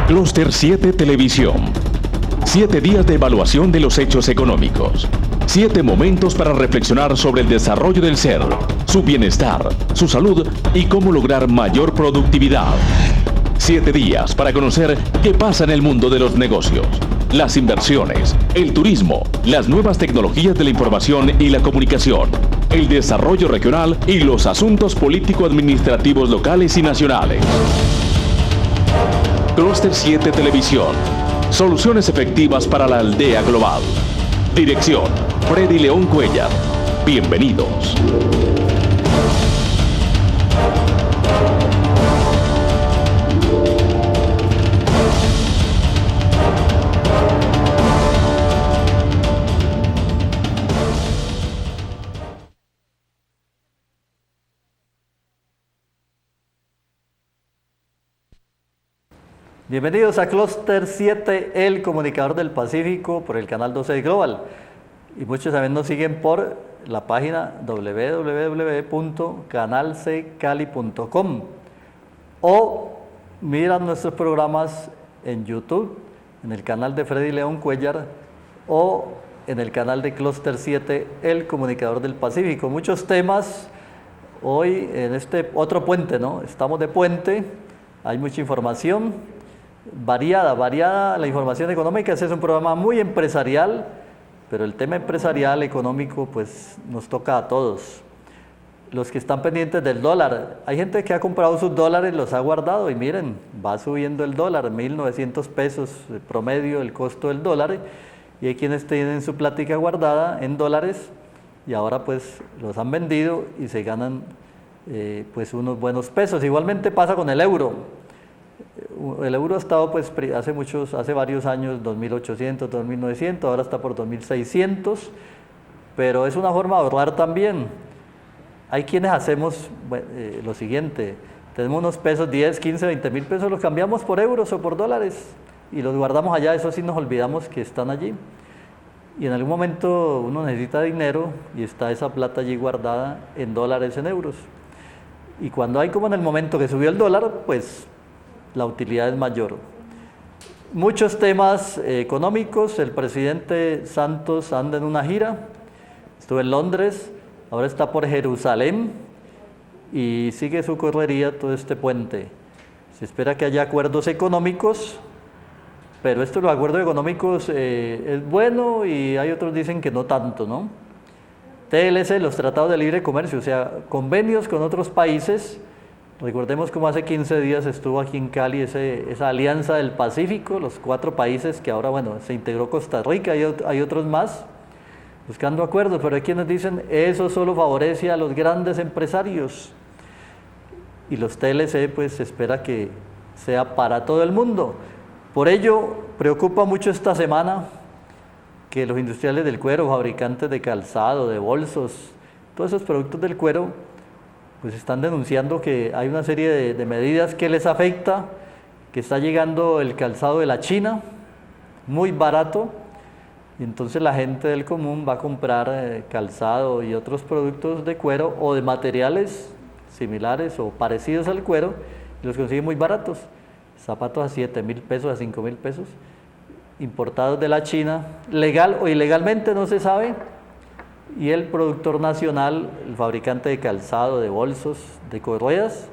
Clúster 7 Televisión. 7 días de evaluación de los hechos económicos. 7 momentos para reflexionar sobre el desarrollo del ser, su bienestar, su salud y cómo lograr mayor productividad. 7 días para conocer qué pasa en el mundo de los negocios, las inversiones, el turismo, las nuevas tecnologías de la información y la comunicación, el desarrollo regional y los asuntos político-administrativos locales y nacionales. Clúster 7 Televisión. Soluciones efectivas para la aldea global. Dirección: Freddy León Cuellar. Bienvenidos. Bienvenidos a Clúster 7, el comunicador del Pacífico, por el canal 12 Global. Y muchos también nos siguen por la página www.canalccali.com o miran nuestros programas en YouTube, en el canal de Freddy León Cuellar o en el canal de Clúster 7, el comunicador del Pacífico. Muchos temas hoy en este otro puente, ¿no? Estamos de puente, hay mucha información. Variada la información económica. Este es un programa muy empresarial, pero el tema empresarial, económico, pues nos toca a todos. Los que están pendientes del dólar, hay gente que ha comprado sus dólares, los ha guardado y miren, va subiendo el dólar, 1.900 pesos promedio el costo del dólar, y hay quienes tienen su plática guardada en dólares y ahora pues los han vendido y se ganan pues unos buenos pesos. Igualmente pasa con el euro. El euro ha estado pues hace varios años 2.800, 2.900, ahora está por 2.600, pero es una forma de ahorrar también. Hay quienes hacemos lo siguiente: tenemos unos pesos, 10, 15, 20 mil pesos, los cambiamos por euros o por dólares y los guardamos allá. Eso sí, nos olvidamos que están allí y en algún momento uno necesita dinero y está esa plata allí guardada en dólares, en euros, y cuando hay, como en el momento que subió el dólar, pues la utilidad es mayor. Muchos temas económicos. El presidente Santos anda en una gira, estuvo en Londres, ahora está por Jerusalén y sigue su correría todo este puente. Se espera que haya acuerdos económicos, pero esto de los acuerdos económicos es bueno y hay otros dicen que no tanto, ¿no? TLC, los tratados de libre comercio, o sea, convenios con otros países. Recordemos cómo hace 15 días estuvo aquí en Cali esa alianza del Pacífico, los 4 países que ahora, bueno, se integró Costa Rica, hay otros más, buscando acuerdos, pero hay quienes dicen eso solo favorece a los grandes empresarios. Y los TLC pues se espera que sea para todo el mundo. Por ello, preocupa mucho esta semana que los industriales del cuero, fabricantes de calzado, de bolsos, todos esos productos del cuero, pues están denunciando que hay una serie de medidas que les afecta, que está llegando el calzado de la China, muy barato, y entonces la gente del común va a comprar calzado y otros productos de cuero o de materiales similares o parecidos al cuero, y los consigue muy baratos, zapatos a 7.000 pesos, a 5.000 pesos, importados de la China, legal o ilegalmente, no se sabe. Y el productor nacional, el fabricante de calzado, de bolsos, de correas,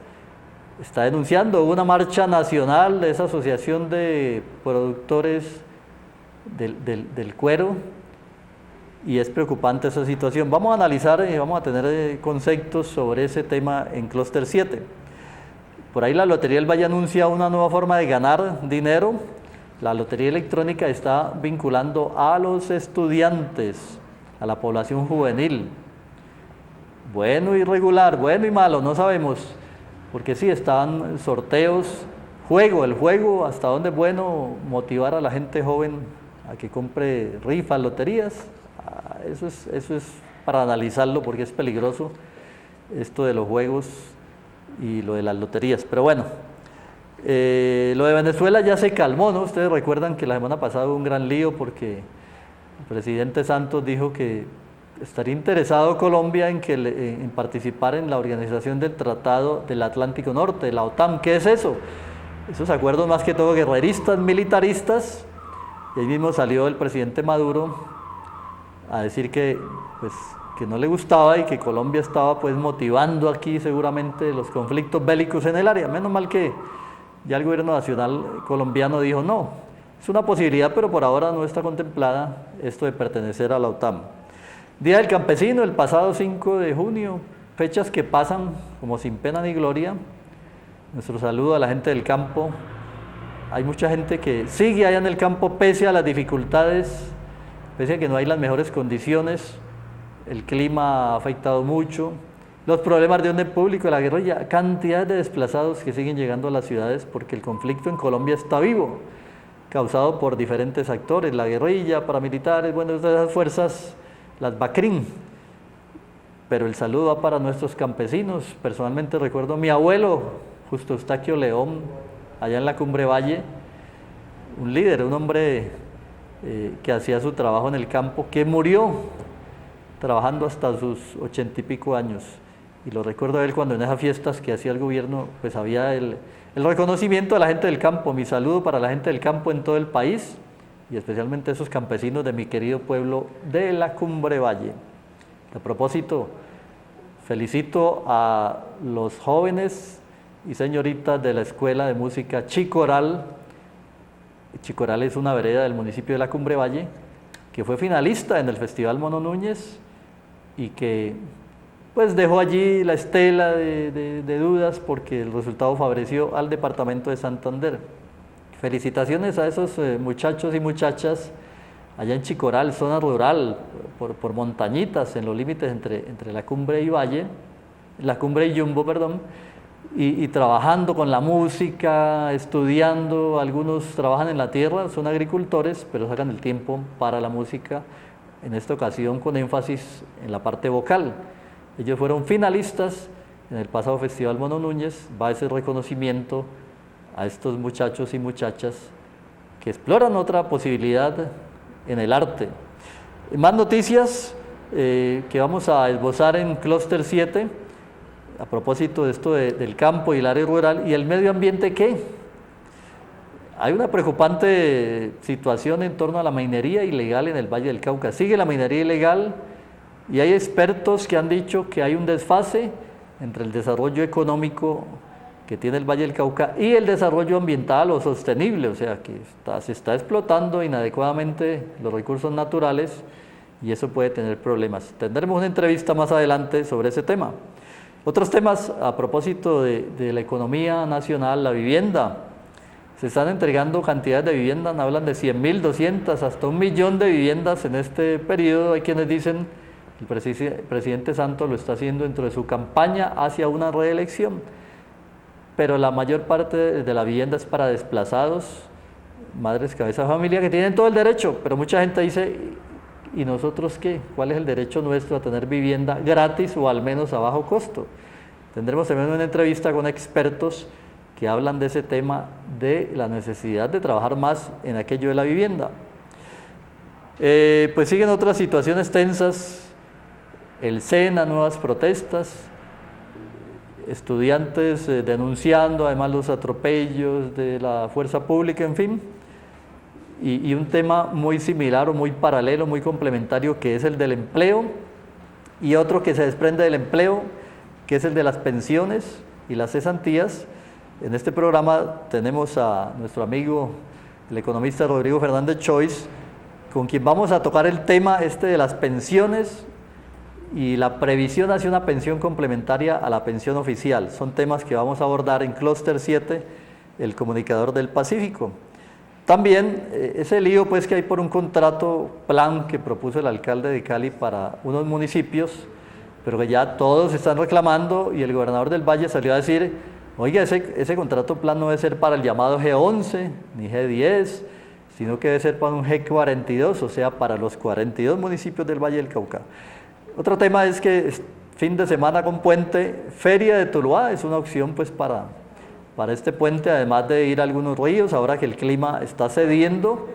está denunciando una marcha nacional de esa asociación de productores del cuero, y es preocupante esa situación. Vamos a analizar y vamos a tener conceptos sobre ese tema en Clúster 7. Por ahí la Lotería del Valle anuncia una nueva forma de ganar dinero. La lotería electrónica está vinculando a los estudiantes, a la población juvenil. Bueno y regular, bueno y malo, no sabemos, porque sí, están sorteos, el juego, hasta dónde es bueno motivar a la gente joven a que compre rifas, loterías. Eso es para analizarlo, porque es peligroso esto de los juegos y lo de las loterías. Pero bueno, lo de Venezuela ya se calmó, ¿no? Ustedes recuerdan que la semana pasada hubo un gran lío porque el presidente Santos dijo que estaría interesado Colombia en participar en la organización del Tratado del Atlántico Norte, la OTAN. ¿Qué es eso? esos acuerdos más que todo guerreristas, militaristas, y ahí mismo salió el presidente Maduro a decir que, pues, que no le gustaba y que Colombia estaba pues motivando aquí seguramente los conflictos bélicos en el área. Menos mal que ya el gobierno nacional colombiano dijo no, es una posibilidad, pero por ahora no está contemplada esto de pertenecer a la OTAN. Día del Campesino, el pasado 5 de junio, fechas que pasan como sin pena ni gloria. Nuestro saludo a la gente del campo. Hay mucha gente que sigue allá en el campo pese a las dificultades, pese a que no hay las mejores condiciones, el clima ha afectado mucho, los problemas de orden público, la guerrilla, cantidad de desplazados que siguen llegando a las ciudades porque el conflicto en Colombia está vivo, causado por diferentes actores, la guerrilla, paramilitares, bueno, esas fuerzas, las BACRIM. Pero el saludo va para nuestros campesinos. Personalmente recuerdo a mi abuelo, Justo Eustaquio León, allá en la Cumbre Valle, un líder, un hombre que hacía su trabajo en el campo, que murió trabajando hasta sus 80 y pico años. Y lo recuerdo a él cuando en esas fiestas que hacía el gobierno, pues había el reconocimiento a la gente del campo. Mi saludo para la gente del campo en todo el país y especialmente esos campesinos de mi querido pueblo de la Cumbre Valle. A propósito, felicito a los jóvenes y señoritas de la Escuela de Música Chicoral. Chicoral es una vereda del municipio de la Cumbre Valle, que fue finalista en el Festival Mono Núñez y que pues dejó allí la estela de dudas porque el resultado favoreció al departamento de Santander. Felicitaciones a esos muchachos y muchachas allá en Chicoral, zona rural, por montañitas, en los límites entre la Cumbre y Valle, la Cumbre y Yumbo, perdón, y trabajando con la música, estudiando. Algunos trabajan en la tierra, son agricultores, pero sacan el tiempo para la música, en esta ocasión con énfasis en la parte vocal. Ellos fueron finalistas en el pasado Festival Mono Núñez. Va ese reconocimiento a estos muchachos y muchachas que exploran otra posibilidad en el arte. Más noticias que vamos a esbozar en Clúster 7, a propósito de esto del campo y el área rural y el medio ambiente. ¿Qué? Hay una preocupante situación en torno a la minería ilegal en el Valle del Cauca. Sigue la minería ilegal y hay expertos que han dicho que hay un desfase entre el desarrollo económico que tiene el Valle del Cauca y el desarrollo ambiental o sostenible, o sea que se está explotando inadecuadamente los recursos naturales y eso puede tener problemas. Tendremos una entrevista más adelante sobre ese tema. Otros temas a propósito de la economía nacional, la vivienda. Se están entregando cantidades de viviendas, hablan de 100.000, 200, hasta 1 millón de viviendas en este periodo. Hay quienes dicen el presidente Santos lo está haciendo dentro de su campaña hacia una reelección, pero la mayor parte de la vivienda es para desplazados, madres cabeza de familia que tienen todo el derecho, pero mucha gente dice, ¿y nosotros qué? ¿Cuál es el derecho nuestro a tener vivienda gratis o al menos a bajo costo? Tendremos también una entrevista con expertos que hablan de ese tema, de la necesidad de trabajar más en aquello de la vivienda. Pues siguen otras situaciones tensas, el SENA, nuevas protestas, estudiantes denunciando además los atropellos de la fuerza pública, en fin, y un tema muy similar o muy paralelo, muy complementario, que es el del empleo, y otro que se desprende del empleo, que es el de las pensiones y las cesantías. En este programa tenemos a nuestro amigo, el economista Rodrigo Fernández Chois, con quien vamos a tocar el tema de las pensiones y la previsión hacia una pensión complementaria a la pensión oficial. Son temas que vamos a abordar en Clúster 7, el comunicador del Pacífico. También ese lío pues que hay por un contrato plan que propuso el alcalde de Cali para unos municipios, pero que ya todos están reclamando, y el gobernador del Valle salió a decir, oiga, ese contrato plan no debe ser para el llamado G11 ni G10, sino que debe ser para un G42, o sea, para los 42 municipios del Valle del Cauca. Otro tema es que fin de semana con puente, Feria de Tuluá es una opción pues para este puente, además de ir a algunos ríos, ahora que el clima está cediendo,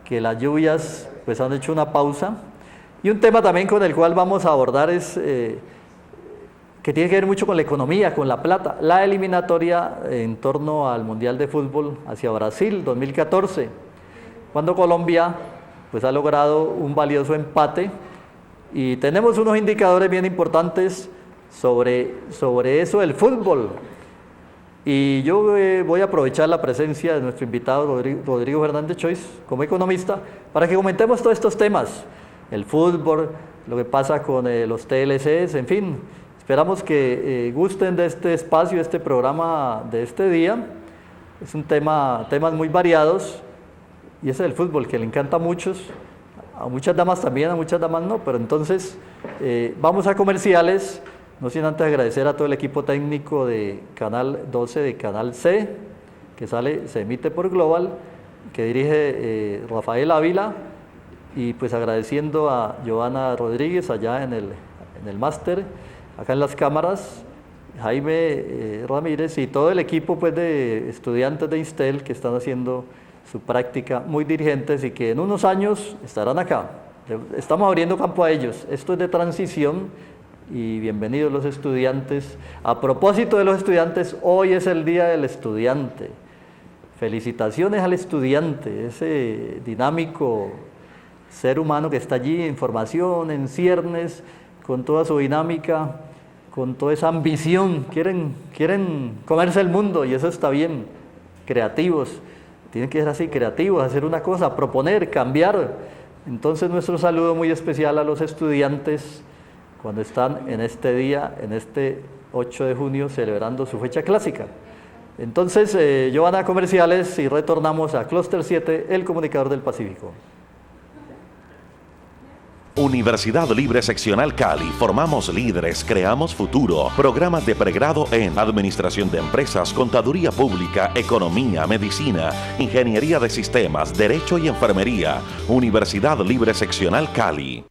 que las lluvias pues han hecho una pausa. Y un tema también con el cual vamos a abordar es que tiene que ver mucho con la economía, con la plata. La eliminatoria en torno al Mundial de Fútbol hacia Brasil 2014, cuando Colombia pues, ha logrado un valioso empate y tenemos unos indicadores bien importantes sobre eso del fútbol. Y yo voy a aprovechar la presencia de nuestro invitado Rodrigo Fernández Chois como economista para que comentemos todos estos temas, el fútbol, lo que pasa con los TLCs, en fin. Esperamos que gusten de este espacio, este programa de este día. Es un temas muy variados y ese del fútbol que le encanta a muchos, a muchas damas también, a muchas damas no, pero entonces vamos a comerciales. No sin antes agradecer a todo el equipo técnico de Canal 12, de Canal C, que se emite por Global, que dirige Rafael Ávila, y pues agradeciendo a Giovanna Rodríguez allá en el máster, acá en las cámaras, Jaime Ramírez y todo el equipo pues, de estudiantes de Instel que están haciendo su práctica, muy dirigentes y que en unos años estarán acá. Estamos abriendo campo a ellos. Esto es de transición. Y bienvenidos los estudiantes. A propósito de los estudiantes, hoy es el Día del Estudiante. Felicitaciones al estudiante, ese dinámico ser humano que está allí en formación, en ciernes, con toda su dinámica, con toda esa ambición. Quieren comerse el mundo y eso está bien. Creativos, tienen que ser así, creativos, hacer una cosa, proponer, cambiar. Entonces nuestro saludo muy especial a los estudiantes cuando están en este día, en este 8 de junio, celebrando su fecha clásica. Entonces, Giovanna, comerciales y retornamos a Clúster 7, el comunicador del Pacífico. Universidad Libre Seccional Cali. Formamos líderes, creamos futuro. Programas de pregrado en Administración de Empresas, Contaduría Pública, Economía, Medicina, Ingeniería de Sistemas, Derecho y Enfermería. Universidad Libre Seccional Cali.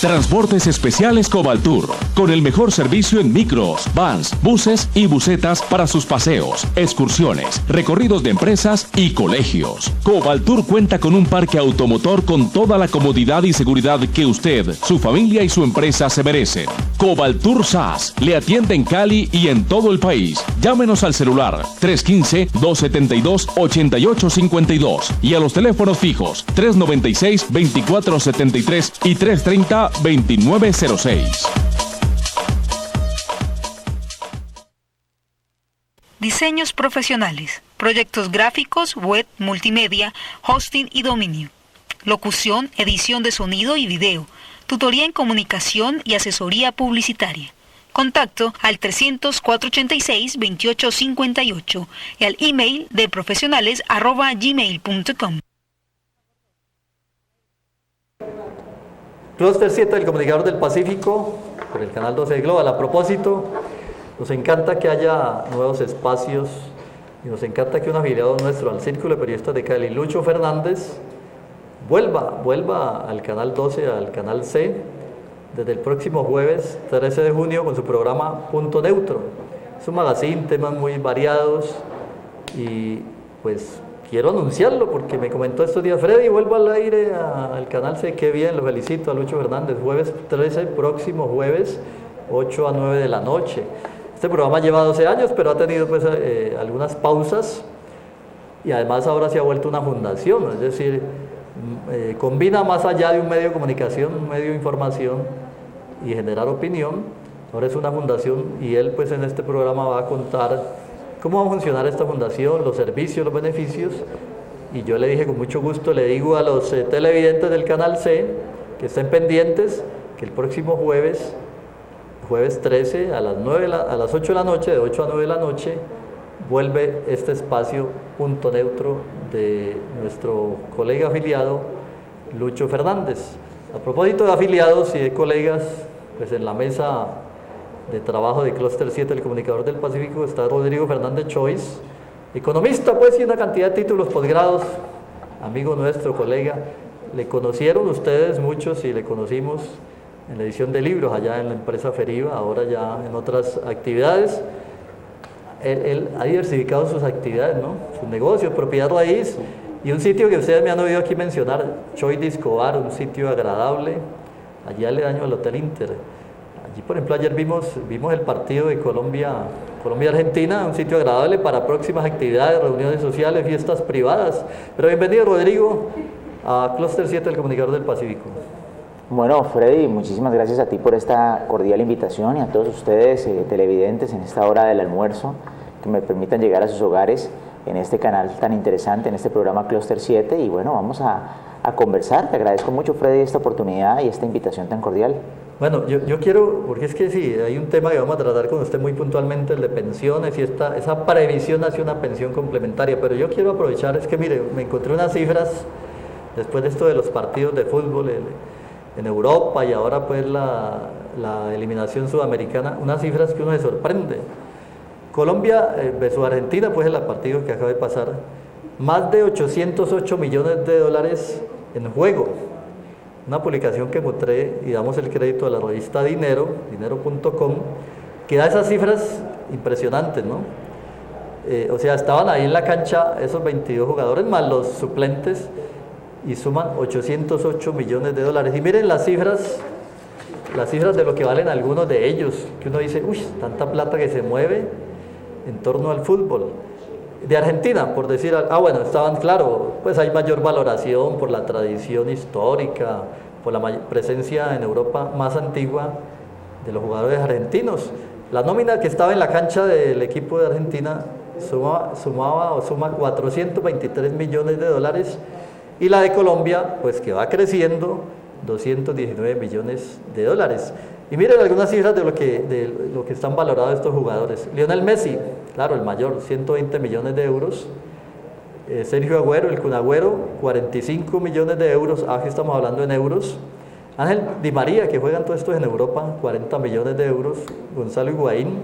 Transportes Especiales Cobaltur, con el mejor servicio en micros, vans, buses y busetas para sus paseos, excursiones, recorridos de empresas y colegios. Cobaltur cuenta con un parque automotor con toda la comodidad y seguridad que usted, su familia y su empresa se merecen. Cobaltur SAS le atiende en Cali y en todo el país. Llámenos al celular 315-272-8852 y a los teléfonos fijos 396-2473 y 330-2906. Diseños profesionales, proyectos gráficos, web, multimedia, hosting y dominio. Locución, edición de sonido y video, tutoría en comunicación y asesoría publicitaria. Contacto al 300-486-2858 y al email de profesionales@gmail.com. Clúster 7, el comunicador del Pacífico, por el canal 12 de Global. A propósito, nos encanta que haya nuevos espacios y nos encanta que un afiliado nuestro al Círculo de Periodistas de Cali, Lucho Fernández, vuelva al canal 12, al canal C, desde el próximo jueves 13 de junio con su programa Punto Neutro. Es un magazine, temas muy variados y pues quiero anunciarlo porque me comentó estos días, Freddy, vuelva al aire al canal C, qué bien, lo felicito a Lucho Fernández, jueves 13, próximo jueves, 8 a 9 de la noche. Este programa lleva 12 años, pero ha tenido pues algunas pausas y además ahora se ha vuelto una fundación, es decir, combina más allá de un medio de comunicación, un medio de información y generar opinión. Ahora es una fundación y él pues en este programa va a contar cómo va a funcionar esta fundación, los servicios, los beneficios. Y yo le dije con mucho gusto, le digo a los televidentes del canal C que estén pendientes, que el próximo jueves 13 a las 8 de la noche, de 8 a 9 de la noche, vuelve este espacio Punto Neutro de nuestro colega afiliado Lucho Fernández. A propósito de afiliados y de colegas, pues en la mesa de trabajo de Clúster 7, el comunicador del Pacífico, está Rodrigo Fernández Chois, economista pues y una cantidad de títulos, posgrados, amigo nuestro, colega. Le conocieron ustedes muchos y le conocimos en la edición de libros allá en la empresa Feriva, ahora ya en otras actividades. Él ha diversificado sus actividades, ¿no? Sus negocios, propiedad raíz y un sitio que ustedes me han oído aquí mencionar, Chois de Escobar, un sitio agradable, allá aledaño al Hotel Inter, Y por ejemplo ayer vimos el partido de Colombia-Argentina, un sitio agradable para próximas actividades, reuniones sociales, fiestas privadas. Pero bienvenido, Rodrigo, a Clúster 7 del Comunicador del Pacífico. Bueno, Freddy, muchísimas gracias a ti por esta cordial invitación y a todos ustedes, televidentes, en esta hora del almuerzo, que me permitan llegar a sus hogares en este canal tan interesante, en este programa Clúster 7. Y bueno, vamos a conversar. Te agradezco mucho, Freddy, esta oportunidad y esta invitación tan cordial. Bueno, yo quiero, porque es que sí, hay un tema que vamos a tratar con usted muy puntualmente, el de pensiones y esa previsión hacia una pensión complementaria, pero yo quiero aprovechar, es que mire, me encontré unas cifras después de esto de los partidos de fútbol en Europa y ahora pues la eliminación sudamericana, unas cifras que uno se sorprende. Colombia versus Argentina, pues el partido que acaba de pasar, más de 808 millones de dólares en juego. Una publicación que encontré y damos el crédito a la revista dinero.com, que da esas cifras impresionantes, ¿no? O sea, estaban ahí en la cancha esos 22 jugadores más los suplentes y suman 808 millones de dólares. Y miren las cifras de lo que valen algunos de ellos, que uno dice, uy, tanta plata que se mueve en torno al fútbol. De Argentina, por decir, bueno, estaban, claro, pues hay mayor valoración por la tradición histórica, por la presencia en Europa más antigua de los jugadores argentinos. La nómina que estaba en la cancha del equipo de Argentina suma 423 millones de dólares, y la de Colombia, pues que va creciendo, 219 millones de dólares. Y miren algunas cifras de lo que están valorados estos jugadores. Lionel Messi, claro, el mayor, 120 millones de euros. Sergio Agüero, el Kun Agüero, 45 millones de euros. Aquí estamos hablando en euros. Ángel Di María, que juegan todos estos en Europa, 40 millones de euros. Gonzalo Higuaín,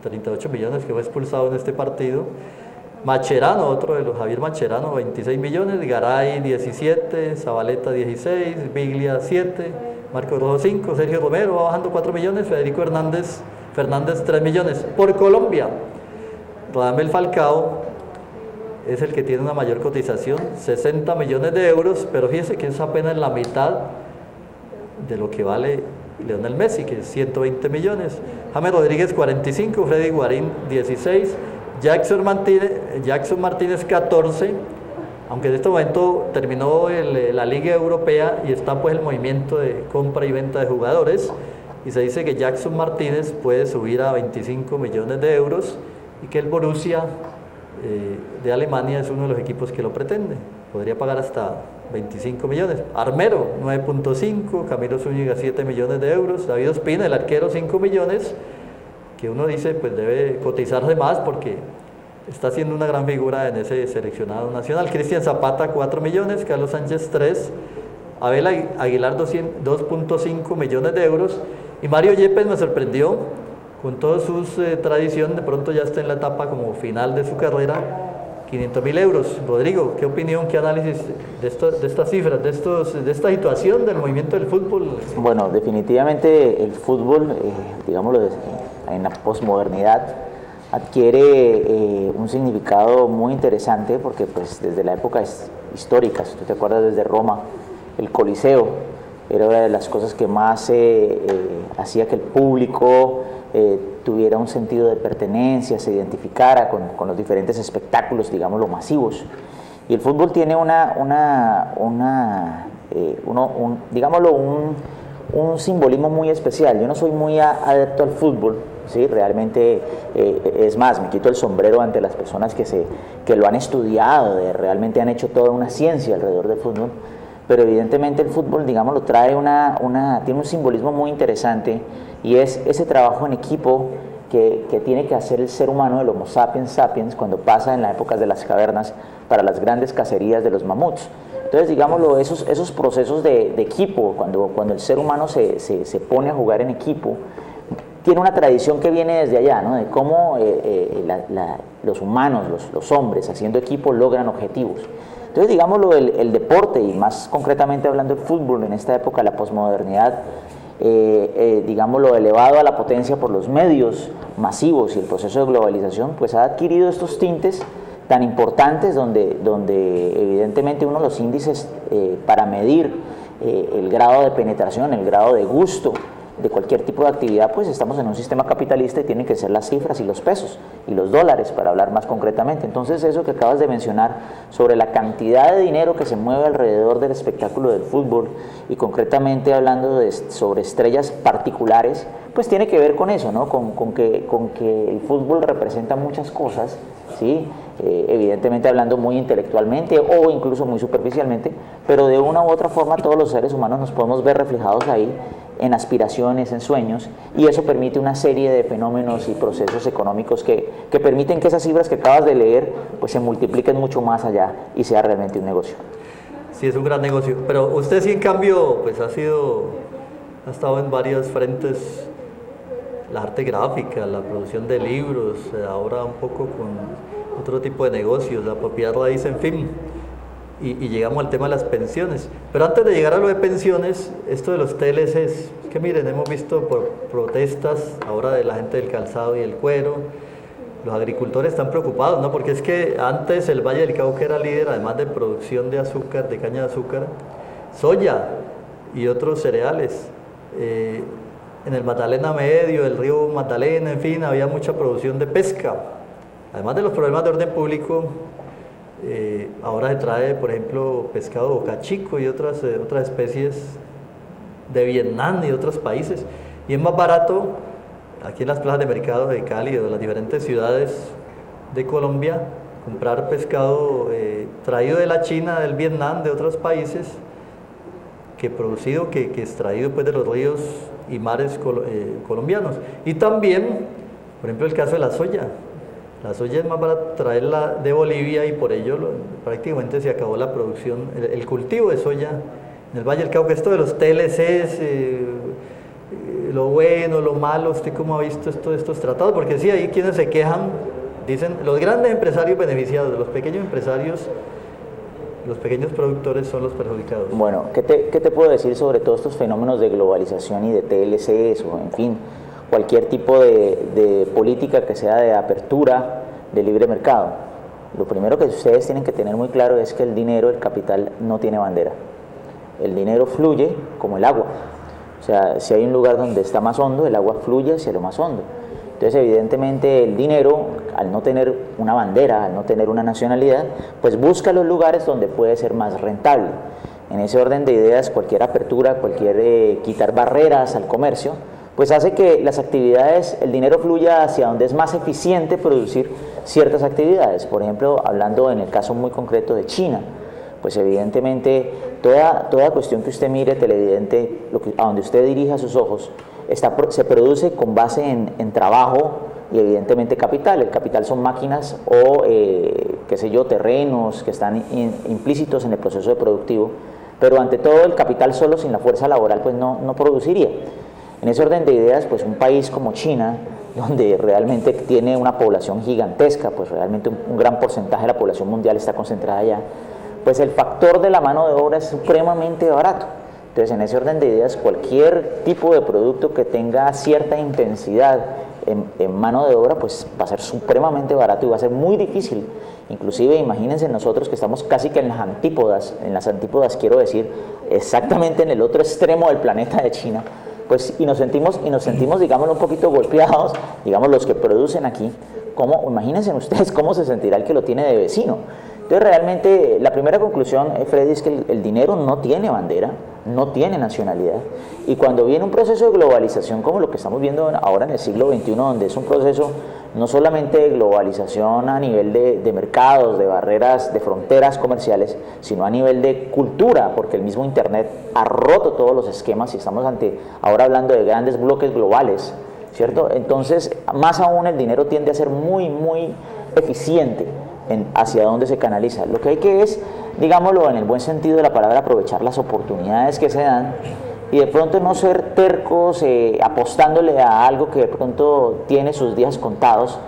38 millones, que fue expulsado en este partido. Macherano, otro de los, Javier Macherano, 26 millones. Garay, 17. Zabaleta, 16. Biglia, 7. Marco Rojo, 5. Sergio Romero va bajando 4 millones. Federico Fernández, 3 millones. Por Colombia, Radamel Falcao es el que tiene una mayor cotización, 60 millones de euros, pero fíjese que es apenas la mitad de lo que vale Lionel Messi, que es 120 millones. James Rodríguez, 45. Freddy Guarín, 16. Jackson Martínez, 14. Aunque en este momento terminó la Liga Europea y está pues el movimiento de compra y venta de jugadores, y se dice que Jackson Martínez puede subir a 25 millones de euros y que el Borussia de Alemania es uno de los equipos que lo pretende, podría pagar hasta 25 millones. Armero, 9.5. Camilo Zúñiga, 7 millones de euros. David Ospina, el arquero, 5 millones, que uno dice pues debe cotizarse más porque está siendo una gran figura en ese seleccionado nacional. Cristian Zapata, 4 millones. Carlos Sánchez, 3. Abel Aguilar, 2.5 millones de euros. Y Mario Yepes me sorprendió con toda su tradición, de pronto ya está en la etapa como final de su carrera, 500.000 euros. Rodrigo, ¿qué opinión, qué análisis de estas cifras, de esta situación del movimiento del fútbol? Bueno, definitivamente el fútbol, digámoslo, en la posmodernidad adquiere un significado muy interesante, porque pues desde la época histórica, si tú te acuerdas, desde Roma, el Coliseo era una de las cosas que más hacía que el público tuviera un sentido de pertenencia, se identificara con los diferentes espectáculos, digámoslo, masivos. Y el fútbol tiene digámoslo, un simbolismo muy especial. Yo no soy muy adepto al fútbol, ¿sí? Realmente, es más, me quito el sombrero ante las personas que lo han estudiado, realmente han hecho toda una ciencia alrededor del fútbol. Pero evidentemente el fútbol, digámoslo, tiene un simbolismo muy interesante, y es ese trabajo en equipo que tiene que hacer el ser humano, el Homo sapiens sapiens, cuando pasa en las épocas de las cavernas para las grandes cacerías de los mamuts. Entonces, digámoslo, esos procesos de equipo, cuando el ser humano se pone a jugar en equipo, tiene una tradición que viene desde allá, ¿no? De cómo los humanos, los hombres, haciendo equipo, logran objetivos. Entonces, digámoslo, el deporte, y más concretamente hablando del fútbol en esta época de la posmodernidad, digámoslo, elevado a la potencia por los medios masivos y el proceso de globalización, pues ha adquirido estos tintes tan importantes donde evidentemente uno de los índices para medir el grado de penetración, el grado de gusto de cualquier tipo de actividad, pues estamos en un sistema capitalista y tienen que ser las cifras y los pesos y los dólares, para hablar más concretamente. Entonces, eso que acabas de mencionar sobre la cantidad de dinero que se mueve alrededor del espectáculo del fútbol, y concretamente hablando sobre estrellas particulares, pues tiene que ver con eso, ¿no? Con que el fútbol representa muchas cosas, ¿sí? Evidentemente hablando muy intelectualmente o incluso muy superficialmente, pero de una u otra forma todos los seres humanos nos podemos ver reflejados ahí en aspiraciones, en sueños, y eso permite una serie de fenómenos y procesos económicos que permiten que esas cifras que acabas de leer pues se multipliquen mucho más allá y sea realmente un negocio. Sí, es un gran negocio, pero usted sí en cambio pues ha estado en varios frentes, la arte gráfica, la producción de libros, ahora un poco con otro tipo de negocios, la propiedad raíz, en fin, y llegamos al tema de las pensiones. Pero antes de llegar a lo de pensiones, esto de los TLCs, es que miren, hemos visto por protestas ahora de la gente del calzado y el cuero, los agricultores están preocupados, ¿no? Porque es que antes el Valle del Cauca era líder, además de producción de azúcar, de caña de azúcar, soya y otros cereales. En el Magdalena Medio, el río Magdalena, en fin, había mucha producción de pesca. Además de los problemas de orden público, ahora se trae, por ejemplo, pescado bocachico y otras especies de Vietnam y de otros países. Y es más barato aquí en las plazas de mercado de Cali o de las diferentes ciudades de Colombia comprar pescado traído de la China, del Vietnam, de otros países, que producido, que extraído pues de los ríos y mares colombianos. Y también, por ejemplo, el caso de la soya. La soya es más barato traerla de Bolivia y por ello prácticamente se acabó la producción, el cultivo de soya en el Valle del Cauca. Esto de los TLCs, lo bueno, lo malo, ¿usted cómo ha visto estos tratados? Porque sí, hay quienes se quejan, dicen, los grandes empresarios beneficiados, los pequeños empresarios, los pequeños productores son los perjudicados. Bueno, ¿qué te puedo decir sobre todos estos fenómenos de globalización y de TLCs o en fin, cualquier tipo de política que sea de apertura, de libre mercado? Lo primero que ustedes tienen que tener muy claro es que el dinero, el capital, no tiene bandera. El dinero fluye como el agua. O sea, si hay un lugar donde está más hondo, el agua fluye hacia lo más hondo. Entonces, evidentemente, el dinero, al no tener una bandera, al no tener una nacionalidad, pues busca los lugares donde puede ser más rentable. En ese orden de ideas, cualquier apertura, quitar barreras al comercio, pues hace que las actividades, el dinero fluya hacia donde es más eficiente producir ciertas actividades. Por ejemplo, hablando en el caso muy concreto de China, pues evidentemente toda cuestión que usted mire, televidente, a donde usted dirija sus ojos, se produce con base en trabajo y evidentemente capital. El capital son máquinas o, terrenos que están implícitos en el proceso productivo, pero ante todo el capital solo sin la fuerza laboral pues no produciría. En ese orden de ideas, pues un país como China, donde realmente tiene una población gigantesca, pues realmente un gran porcentaje de la población mundial está concentrada allá, pues el factor de la mano de obra es supremamente barato. Entonces, en ese orden de ideas, cualquier tipo de producto que tenga cierta intensidad en mano de obra, pues va a ser supremamente barato y va a ser muy difícil. Inclusive, imagínense nosotros que estamos casi que en las antípodas quiero decir, exactamente en el otro extremo del planeta de China, pues y nos sentimos, digámoslo, un poquito golpeados, digamos, los que producen aquí. Imagínense ustedes cómo se sentirá el que lo tiene de vecino. Entonces, realmente, la primera conclusión, Freddy, es que el dinero no tiene bandera, no tiene nacionalidad. Y cuando viene un proceso de globalización como lo que estamos viendo ahora en el siglo XXI, donde es un proceso no solamente de globalización a nivel de mercados, de barreras, de fronteras comerciales, sino a nivel de cultura, porque el mismo Internet ha roto todos los esquemas y estamos ahora hablando de grandes bloques globales, ¿cierto? Entonces, más aún el dinero tiende a ser muy, muy eficiente hacia dónde se canaliza. Lo que hay que es, digámoslo en el buen sentido de la palabra, aprovechar las oportunidades que se dan y de pronto no ser tercos apostándole a algo que de pronto tiene sus días contados,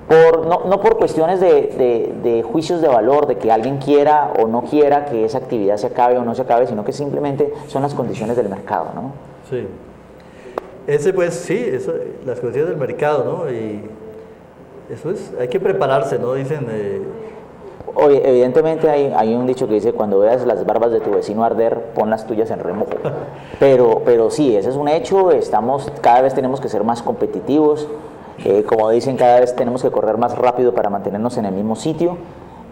no por cuestiones de juicios de valor, de que alguien quiera o no quiera que esa actividad se acabe o no se acabe, sino que simplemente son las condiciones del mercado, ¿no? Sí. Las condiciones del mercado, ¿no? Y eso hay que prepararse, ¿no? Dicen, Evidentemente hay un dicho que dice, cuando veas las barbas de tu vecino arder, pon las tuyas en remojo. Pero sí, ese es un hecho, cada vez tenemos que ser más competitivos, como dicen, cada vez tenemos que correr más rápido para mantenernos en el mismo sitio,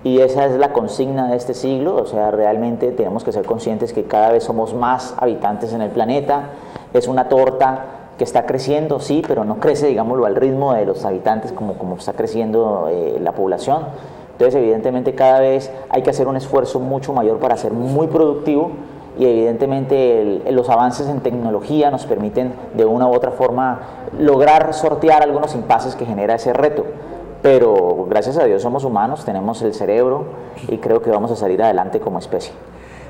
y esa es la consigna de este siglo. O sea, realmente tenemos que ser conscientes que cada vez somos más habitantes en el planeta. Es una torta que está creciendo, sí, pero no crece, digámoslo, al ritmo de los habitantes como está creciendo la población. Entonces, evidentemente, cada vez hay que hacer un esfuerzo mucho mayor para ser muy productivo, y evidentemente los avances en tecnología nos permiten de una u otra forma lograr sortear algunos impases que genera ese reto. Pero gracias a Dios somos humanos, tenemos el cerebro y creo que vamos a salir adelante como especie.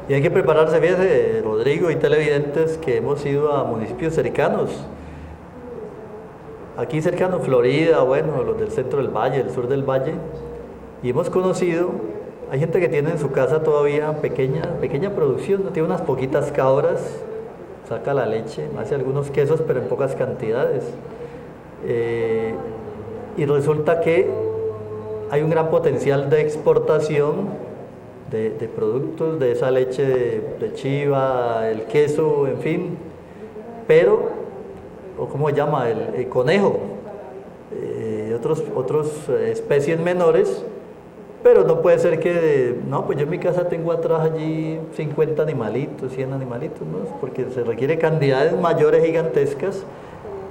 Y hay que prepararse, fíjese, Rodrigo y televidentes, que hemos ido a municipios cercanos. Aquí cercano, Florida, bueno, los del centro del valle, el sur del valle, y hemos conocido, hay gente que tiene en su casa todavía pequeña producción, ¿no? Tiene unas poquitas cabras, saca la leche, hace algunos quesos, pero en pocas cantidades. Y resulta que hay un gran potencial de exportación de productos, de esa leche de chiva, el queso, en fin, pero, o ¿cómo se llama? El conejo, otras especies menores, pero no puede ser que, no, pues yo en mi casa tengo atrás allí 50 animalitos, 100 animalitos, ¿no? Porque se requiere cantidades mayores, gigantescas,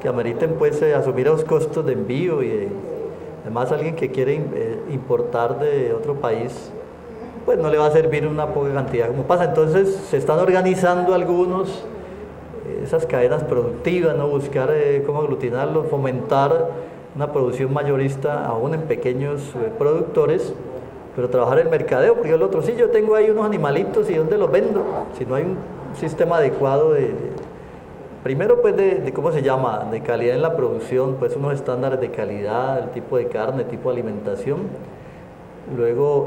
que ameriten pues asumir los costos de envío, y además alguien que quiere importar de otro país, pues no le va a servir una poca cantidad como pasa. Entonces se están organizando algunos, esas cadenas productivas, ¿no? Buscar cómo aglutinarlos, fomentar una producción mayorista aún en pequeños productores, pero trabajar el mercadeo, porque el otro, sí, yo tengo ahí unos animalitos, ¿y dónde los vendo? Si no hay un sistema adecuado primero pues de ¿cómo se llama?, de calidad en la producción, pues unos estándares de calidad, el tipo de carne, el tipo de alimentación. Luego,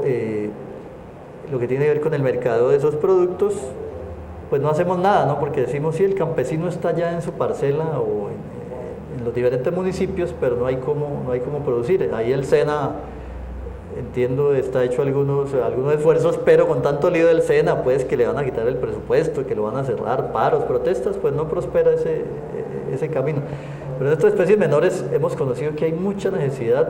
lo que tiene que ver con el mercado de esos productos, pues no hacemos nada, ¿no? Porque decimos, sí, el campesino está ya en su parcela o en los diferentes municipios, pero no hay cómo producir. Ahí el SENA, entiendo, está hecho algunos esfuerzos, pero con tanto lío del SENA, pues que le van a quitar el presupuesto, que lo van a cerrar, paros, protestas, pues no prospera ese camino. Pero en estas especies menores hemos conocido que hay mucha necesidad.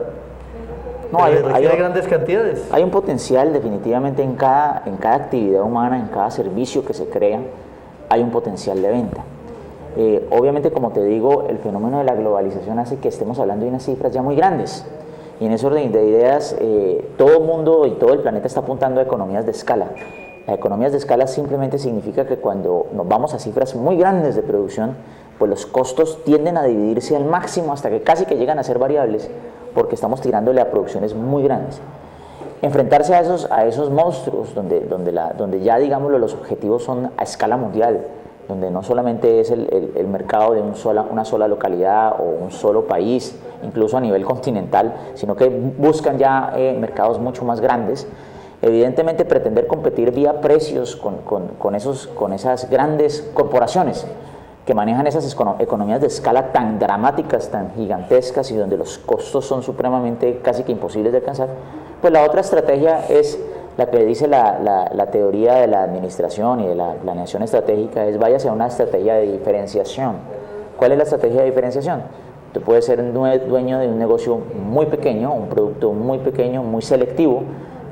No, hay grandes cantidades. Hay un potencial definitivamente en cada actividad humana, en cada servicio que se crea, hay un potencial de venta. Obviamente, como te digo, el fenómeno de la globalización hace que estemos hablando de unas cifras ya muy grandes. Y en ese orden de ideas, todo el mundo y todo el planeta está apuntando a economías de escala. Las economías de escala simplemente significa que cuando nos vamos a cifras muy grandes de producción, pues los costos tienden a dividirse al máximo hasta que casi que llegan a ser variables, porque estamos tirándole a producciones muy grandes. Enfrentarse a esos monstruos donde ya, digámoslo, los objetivos son a escala mundial, donde no solamente es el mercado de una sola localidad o un solo país, incluso a nivel continental, sino que buscan ya mercados mucho más grandes. Evidentemente, pretender competir vía precios con esas grandes corporaciones que manejan esas economías de escala tan dramáticas, tan gigantescas, y donde los costos son supremamente casi que imposibles de alcanzar, pues la otra estrategia es la que dice la teoría de la administración y de la planeación estratégica, es váyase a una estrategia de diferenciación. ¿Cuál es la estrategia de diferenciación? Tú puedes ser dueño de un negocio muy pequeño, un producto muy pequeño, muy selectivo,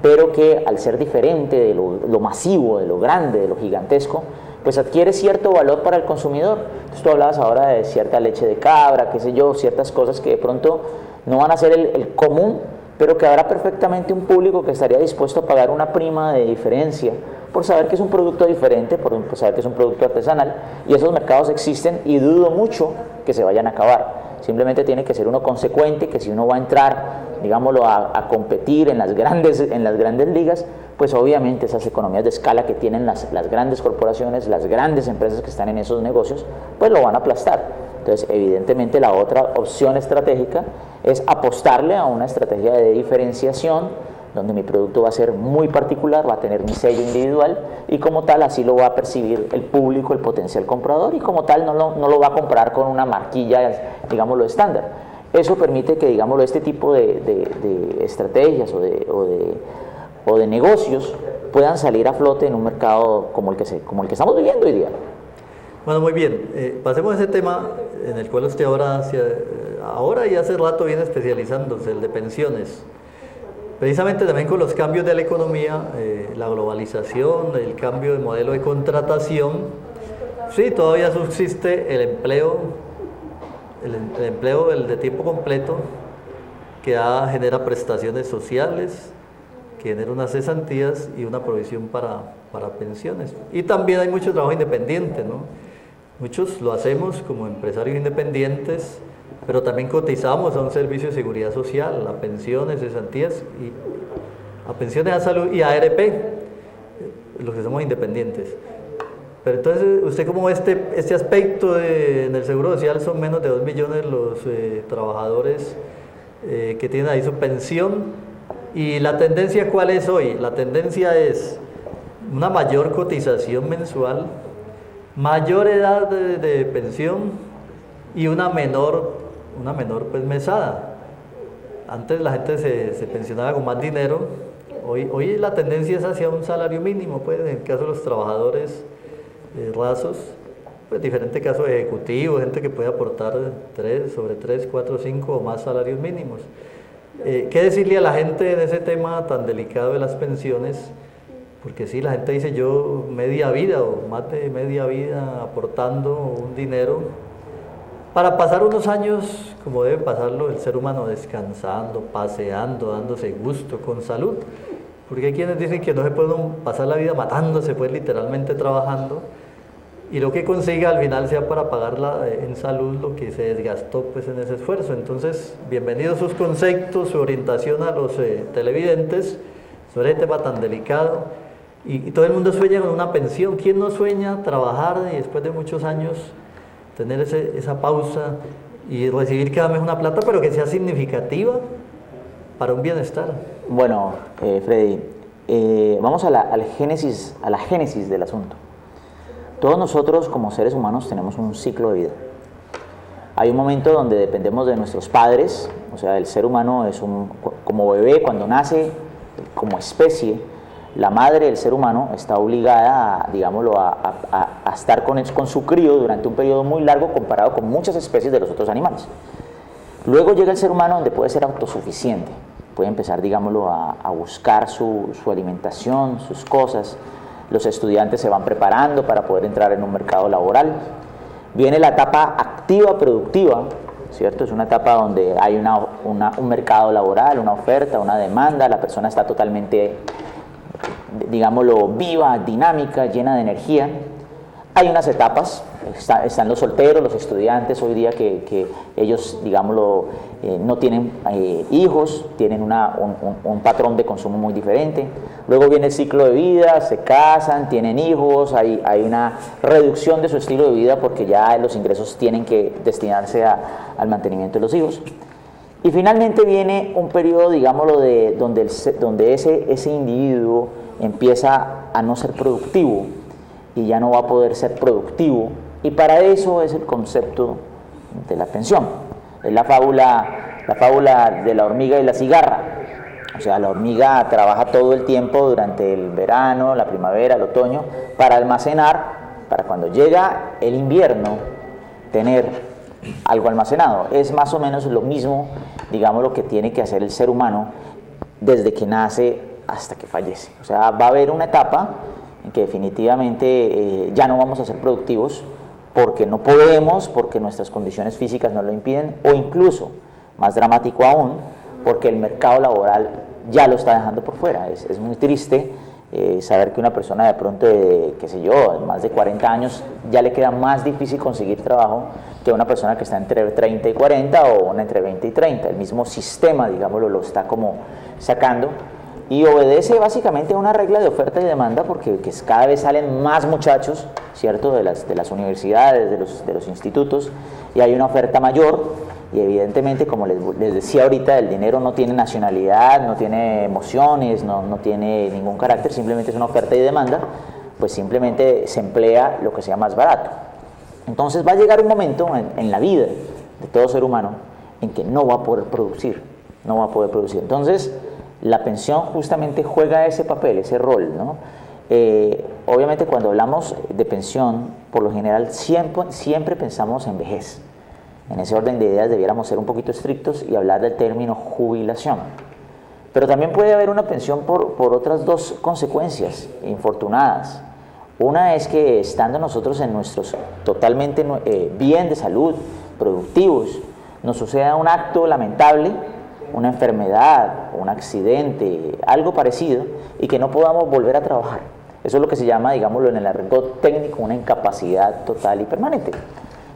pero que al ser diferente de lo masivo, de lo grande, de lo gigantesco, pues adquiere cierto valor para el consumidor. Entonces tú hablabas ahora de cierta leche de cabra, qué sé yo, ciertas cosas que de pronto no van a ser el común, pero que habrá perfectamente un público que estaría dispuesto a pagar una prima de diferencia por saber que es un producto diferente, por saber que es un producto artesanal, y esos mercados existen y dudo mucho que se vayan a acabar. Simplemente tiene que ser uno consecuente, que si uno va a entrar, digámoslo, a competir en las grandes ligas, pues obviamente esas economías de escala que tienen las grandes corporaciones, las grandes empresas que están en esos negocios, pues lo van a aplastar. Entonces, evidentemente, la otra opción estratégica es apostarle a una estrategia de diferenciación, donde mi producto va a ser muy particular, va a tener mi sello individual, y como tal así lo va a percibir el público, el potencial comprador, y como tal no lo va a comprar con una marquilla, digámoslo, o de negocios puedan salir a flote en un mercado como el que estamos viviendo hoy día. Bueno, muy bien. Pasemos a ese tema en el cual usted ahora y hace rato viene especializándose, el de pensiones. Precisamente también con los cambios de la economía, la globalización, el cambio de modelo de contratación, sí, todavía subsiste el empleo el de tiempo completo, que genera prestaciones sociales, que genera unas cesantías y una provisión para pensiones. Y también hay mucho trabajo independiente, ¿no? Muchos lo hacemos como empresarios independientes, pero también cotizamos a un servicio de seguridad social, a pensiones, cesantías, a pensiones, a salud y a ARP, los que somos independientes. Pero entonces, usted como este aspecto en el Seguro Social son menos de 2 millones los trabajadores que tienen ahí su pensión. ¿Y la tendencia cuál es hoy? La tendencia es una mayor cotización mensual, mayor edad de pensión y una menor pues mesada. Antes la gente se pensionaba con más dinero, hoy la tendencia es hacia un salario mínimo, pues en el caso de los trabajadores rasos, pues diferente caso de ejecutivos, gente que puede aportar 3, 4, 5 o más salarios mínimos. ¿Qué decirle a la gente en ese tema tan delicado de las pensiones? Porque sí, la gente dice yo media vida o más de media vida aportando un dinero para pasar unos años como debe pasarlo el ser humano, descansando, paseando, dándose gusto, con salud. Porque hay quienes dicen que no se puede pasar la vida matándose, pues literalmente trabajando, y lo que consiga al final sea para pagarla en salud lo que se desgastó pues en ese esfuerzo. Entonces, bienvenidos sus conceptos, su orientación a los televidentes sobre este tema tan delicado. Y todo el mundo sueña con una pensión. ¿Quién no sueña trabajar y después de muchos años tener esa pausa y recibir cada mes una plata, pero que sea significativa para un bienestar? Bueno, Freddy, vamos a la génesis del asunto. Todos nosotros como seres humanos tenemos un ciclo de vida. Hay un momento donde dependemos de nuestros padres, o sea, el ser humano es como bebé cuando nace, como especie, la madre del ser humano está obligada, a estar con su crío durante un periodo muy largo comparado con muchas especies de los otros animales. Luego llega el ser humano donde puede ser autosuficiente, puede empezar, a buscar su alimentación, sus cosas. Los estudiantes se van preparando para poder entrar en un mercado laboral. Viene la etapa activa productiva, ¿cierto? Es una etapa donde hay un mercado laboral, una oferta, una demanda, la persona está totalmente, viva, dinámica, llena de energía. Hay unas etapas, están los solteros, los estudiantes hoy día que ellos, no tienen hijos, tienen un patrón de consumo muy diferente. Luego viene el ciclo de vida, se casan, tienen hijos, hay una reducción de su estilo de vida porque ya los ingresos tienen que destinarse al mantenimiento de los hijos. Y finalmente viene un periodo, donde ese individuo empieza a no ser productivo y ya no va a poder ser productivo, y para eso es el concepto de la pensión. Es la fábula de la hormiga y la cigarra. O sea, la hormiga trabaja todo el tiempo durante el verano, la primavera, el otoño, para almacenar, para cuando llega el invierno, tener algo almacenado. Es más o menos lo mismo, lo que tiene que hacer el ser humano desde que nace hasta que fallece. O sea, va a haber una etapa en que definitivamente ya no vamos a ser productivos porque no podemos, porque nuestras condiciones físicas nos lo impiden, o incluso, más dramático aún, porque el mercado laboral ya lo está dejando por fuera. Es muy triste saber que una persona de pronto de, más de 40 años, ya le queda más difícil conseguir trabajo que una persona que está entre 30 y 40 o una entre 20 y 30. El mismo sistema, lo está como sacando. Y obedece básicamente a una regla de oferta y demanda porque cada vez salen más muchachos, ¿cierto?, de las universidades, de los institutos, y hay una oferta mayor, y evidentemente, como les decía ahorita, el dinero no tiene nacionalidad, no tiene emociones, no tiene ningún carácter, simplemente es una oferta y demanda, pues simplemente se emplea lo que sea más barato. Entonces va a llegar un momento en la vida de todo ser humano en que no va a poder producir, Entonces, la pensión justamente juega ese papel, ese rol, ¿no? Obviamente cuando hablamos de pensión, por lo general siempre pensamos en vejez. En ese orden de ideas debiéramos ser un poquito estrictos y hablar del término jubilación. Pero también puede haber una pensión por otras dos consecuencias infortunadas. Una es que estando nosotros en nuestros totalmente bien de salud, productivos, nos suceda un acto lamentable, una enfermedad, un accidente, algo parecido, y que no podamos volver a trabajar. Eso es lo que se llama, digámoslo en el argot técnico, una incapacidad total y permanente.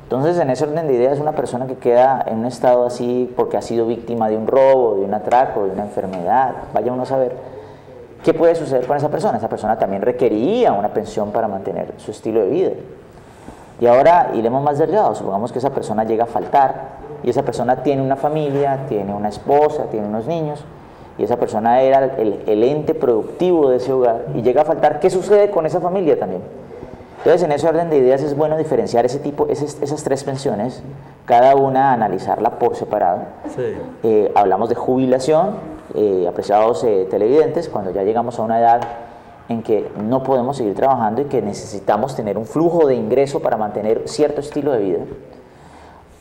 Entonces, en ese orden de ideas, una persona que queda en un estado así porque ha sido víctima de un robo, de un atraco, de una enfermedad, vaya uno a saber qué puede suceder con esa persona. Esa persona también requería una pensión para mantener su estilo de vida. Y ahora, iremos más delgado, supongamos que esa persona llega a faltar, y esa persona tiene una familia, tiene una esposa, tiene unos niños, y esa persona era el ente productivo de ese hogar, y llega a faltar, ¿qué sucede con esa familia también? Entonces, en ese orden de ideas es bueno diferenciar esas tres pensiones, cada una analizarla por separado. Sí. Hablamos de jubilación, apreciados televidentes, cuando ya llegamos a una edad en que no podemos seguir trabajando y que necesitamos tener un flujo de ingreso para mantener cierto estilo de vida.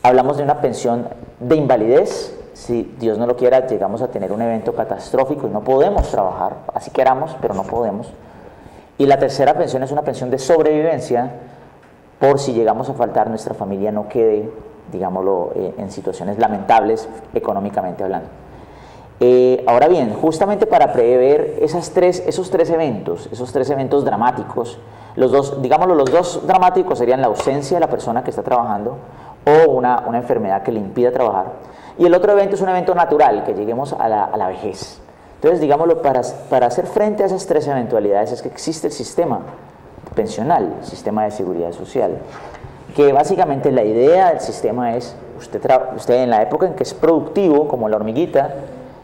Hablamos de una pensión de invalidez, si Dios no lo quiera, llegamos a tener un evento catastrófico y no podemos trabajar, así queramos, pero no podemos. Y la tercera pensión es una pensión de sobrevivencia, por si llegamos a faltar, nuestra familia no quede, digámoslo, en situaciones lamentables económicamente hablando. Ahora bien, justamente para prever esos tres eventos dramáticos, los dos dramáticos serían la ausencia de la persona que está trabajando o una enfermedad que le impida trabajar, y el otro evento es un evento natural, que lleguemos a la vejez. Entonces, digámoslo, para hacer frente a esas tres eventualidades es que existe el sistema pensional, el sistema de seguridad social, que básicamente la idea del sistema es, usted en la época en que es productivo, como la hormiguita,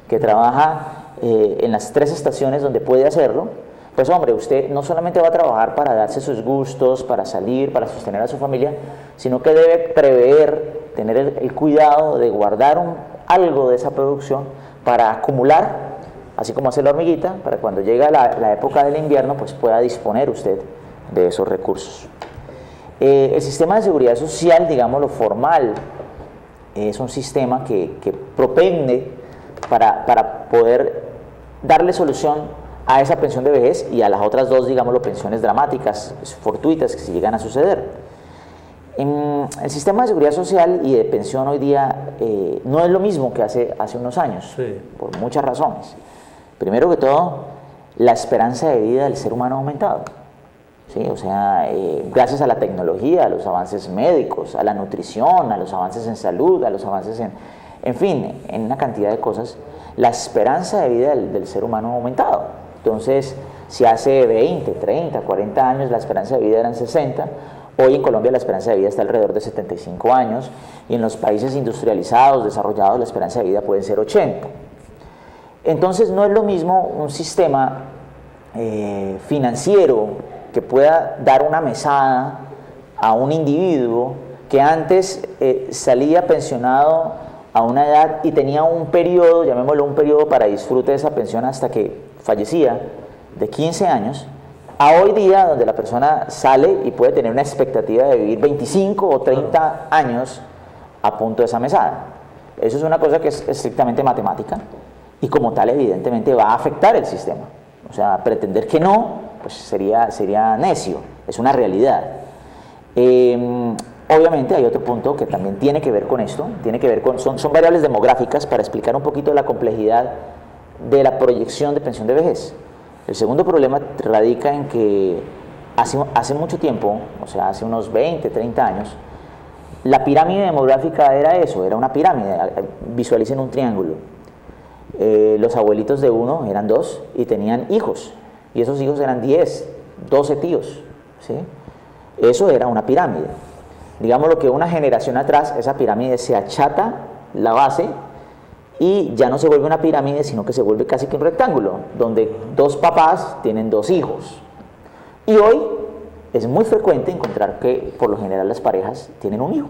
que trabaja en las tres estaciones donde puede hacerlo, pues hombre, usted no solamente va a trabajar para darse sus gustos, para salir, para sostener a su familia, sino que debe prever, tener el cuidado de guardar algo de esa producción para acumular, así como hace la hormiguita, para cuando llega la época del invierno, pues pueda disponer usted de esos recursos. El sistema de seguridad social, digámoslo formal, es un sistema que propende para poder darle solución a esa pensión de vejez y a las otras dos, digámoslo, pensiones dramáticas, fortuitas que se llegan a suceder. El sistema de seguridad social y de pensión hoy día no es lo mismo que hace unos años, sí, por muchas razones. Primero que todo, la esperanza de vida del ser humano ha aumentado. ¿Sí? O sea, gracias a la tecnología, a los avances médicos, a la nutrición, a los avances en salud, a los avances en fin, en una cantidad de cosas, la esperanza de vida del ser humano ha aumentado. Entonces, si hace 20, 30, 40 años la esperanza de vida eran 60, hoy en Colombia la esperanza de vida está alrededor de 75 años, y en los países industrializados, desarrollados, la esperanza de vida puede ser 80. Entonces, no es lo mismo un sistema financiero que pueda dar una mesada a un individuo que antes salía pensionado a una edad y tenía un periodo, llamémoslo un periodo para disfrute de esa pensión hasta que fallecía, de 15 años, a hoy día donde la persona sale y puede tener una expectativa de vivir 25 o 30 años a punto de esa mesada. Eso es una cosa que es estrictamente matemática y como tal evidentemente va a afectar el sistema. O sea, pretender que no, pues sería necio, es una realidad. Obviamente hay otro punto que también tiene que ver con esto, son variables demográficas para explicar un poquito la complejidad de la proyección de pensión de vejez. El segundo problema radica en que hace mucho tiempo, o sea, hace unos 20, 30 años, la pirámide demográfica era eso, era una pirámide, visualicen un triángulo. Los abuelitos de uno eran dos y tenían hijos, y esos hijos eran 10, 12 tíos, ¿sí? Eso era una pirámide. Digamos lo que una generación atrás, esa pirámide se achata la base y ya no se vuelve una pirámide, sino que se vuelve casi que un rectángulo, donde dos papás tienen dos hijos. Y hoy es muy frecuente encontrar que por lo general las parejas tienen un hijo.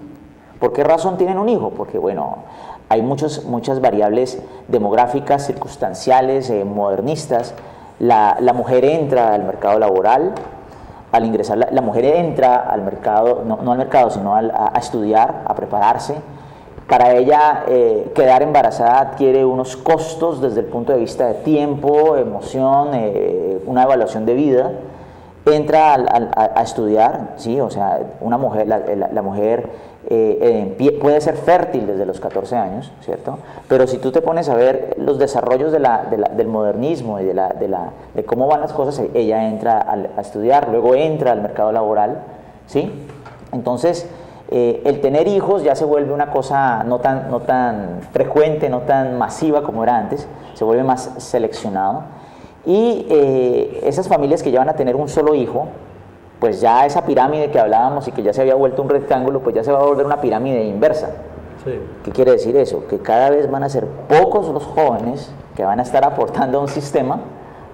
¿Por qué razón tienen un hijo? Porque bueno, hay muchas variables demográficas, circunstanciales, modernistas. La mujer entra al mercado laboral. Al ingresar, la mujer entra al mercado, no al mercado, sino a estudiar, a prepararse. Para ella, quedar embarazada adquiere unos costos desde el punto de vista de tiempo, emoción, una evaluación de vida. Entra a estudiar, ¿sí? O sea, una mujer, la mujer puede ser fértil desde los 14 años, ¿cierto? Pero si tú te pones a ver los desarrollos del modernismo y de cómo van las cosas, ella entra a estudiar, luego entra al mercado laboral, ¿sí? Entonces, el tener hijos ya se vuelve una cosa no tan frecuente, no tan masiva como era antes, se vuelve más seleccionado. Y esas familias que ya van a tener un solo hijo, pues ya esa pirámide que hablábamos y que ya se había vuelto un rectángulo, pues ya se va a volver una pirámide inversa. Sí. ¿Qué quiere decir eso? Que cada vez van a ser pocos los jóvenes que van a estar aportando a un sistema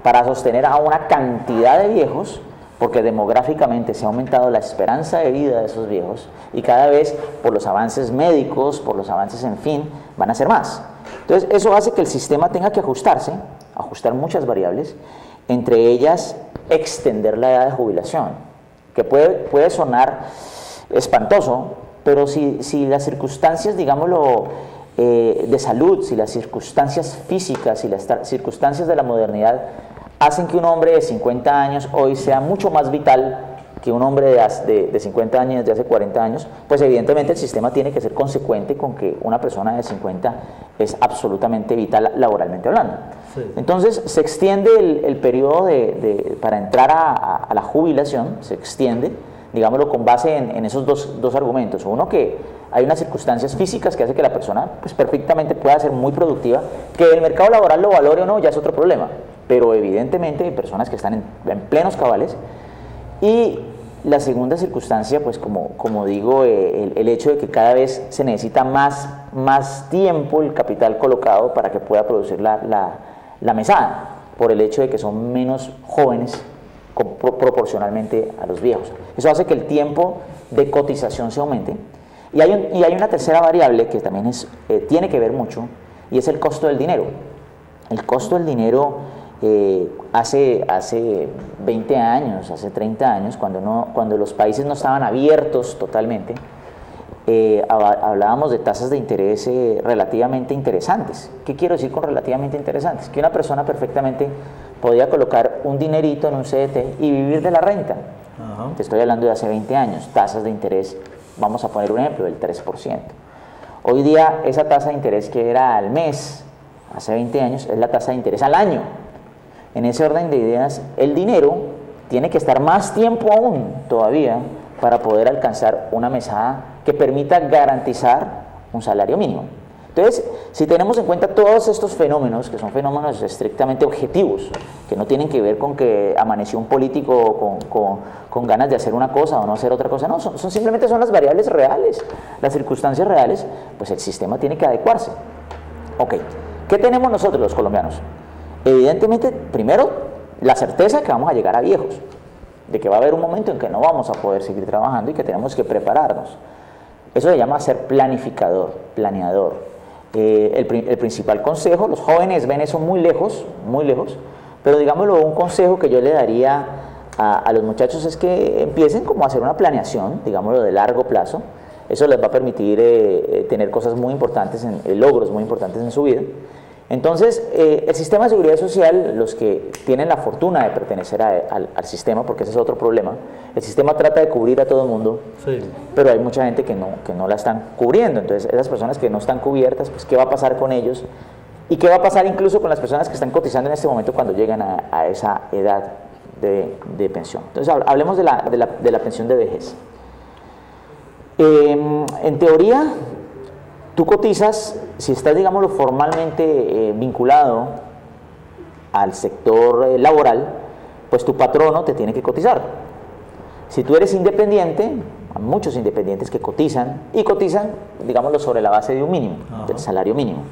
para sostener a una cantidad de viejos, porque demográficamente se ha aumentado la esperanza de vida de esos viejos y cada vez por los avances médicos, por los avances en fin, van a ser más. Entonces eso hace que el sistema tenga que ajustar muchas variables, entre ellas extender la edad de jubilación, que puede sonar espantoso, pero si las circunstancias, digámoslo, de salud, si las circunstancias físicas, si las circunstancias de la modernidad hacen que un hombre de 50 años hoy sea mucho más vital que un hombre de 50 años, de hace 40 años, pues evidentemente el sistema tiene que ser consecuente con que una persona de 50 es absolutamente vital laboralmente hablando. Sí. Entonces se extiende el periodo para entrar a la jubilación, se extiende, digámoslo, con base en esos dos argumentos. Uno, que hay unas circunstancias físicas que hace que la persona pues, perfectamente pueda ser muy productiva, que el mercado laboral lo valore o no ya es otro problema, pero evidentemente hay personas que están en plenos cabales. Y la segunda circunstancia, pues como digo, el hecho de que cada vez se necesita más tiempo el capital colocado para que pueda producir la mesada, por el hecho de que son menos jóvenes proporcionalmente a los viejos. Eso hace que el tiempo de cotización se aumente. Y hay una tercera variable que también tiene que ver mucho, y es el costo del dinero. El costo del dinero hace 20 años, hace 30 años, cuando los países no estaban abiertos totalmente, hablábamos de tasas de interés relativamente interesantes. ¿Qué quiero decir con relativamente interesantes? Que una persona perfectamente podía colocar un dinerito en un CDT y vivir de la renta. Uh-huh. Te estoy hablando de hace 20 años, tasas de interés, vamos a poner un ejemplo, del 3%. Hoy día esa tasa de interés que era al mes, hace 20 años, es la tasa de interés al año. En ese orden de ideas, el dinero tiene que estar más tiempo aún todavía para poder alcanzar una mesada que permita garantizar un salario mínimo. Entonces, si tenemos en cuenta todos estos fenómenos, que son fenómenos estrictamente objetivos, que no tienen que ver con que amaneció un político con ganas de hacer una cosa o no hacer otra cosa, no, simplemente son las variables reales, las circunstancias reales, pues el sistema tiene que adecuarse. Ok, ¿qué tenemos nosotros los colombianos? Evidentemente, primero, la certeza de que vamos a llegar a viejos, de que va a haber un momento en que no vamos a poder seguir trabajando y que tenemos que prepararnos. Eso se llama ser planificador, planeador. El principal consejo, los jóvenes ven eso muy lejos, pero digámoslo, un consejo que yo le daría a los muchachos es que empiecen como a hacer una planeación, digámoslo, de largo plazo. Eso les va a permitir tener cosas muy importantes, logros muy importantes en su vida. Entonces, el sistema de seguridad social, los que tienen la fortuna de pertenecer al sistema, porque ese es otro problema, el sistema trata de cubrir a todo el mundo, sí, pero hay mucha gente que no la están cubriendo. Entonces, esas personas que no están cubiertas, pues, ¿qué va a pasar con ellos? ¿Y qué va a pasar incluso con las personas que están cotizando en este momento cuando llegan a esa edad de pensión? Entonces, hablemos de la pensión de vejez. En teoría, tú cotizas, si estás, digámoslo, formalmente vinculado al sector laboral, pues tu patrono te tiene que cotizar. Si tú eres independiente, hay muchos independientes que cotizan, digámoslo, sobre la base de un mínimo, uh-huh, del salario mínimo.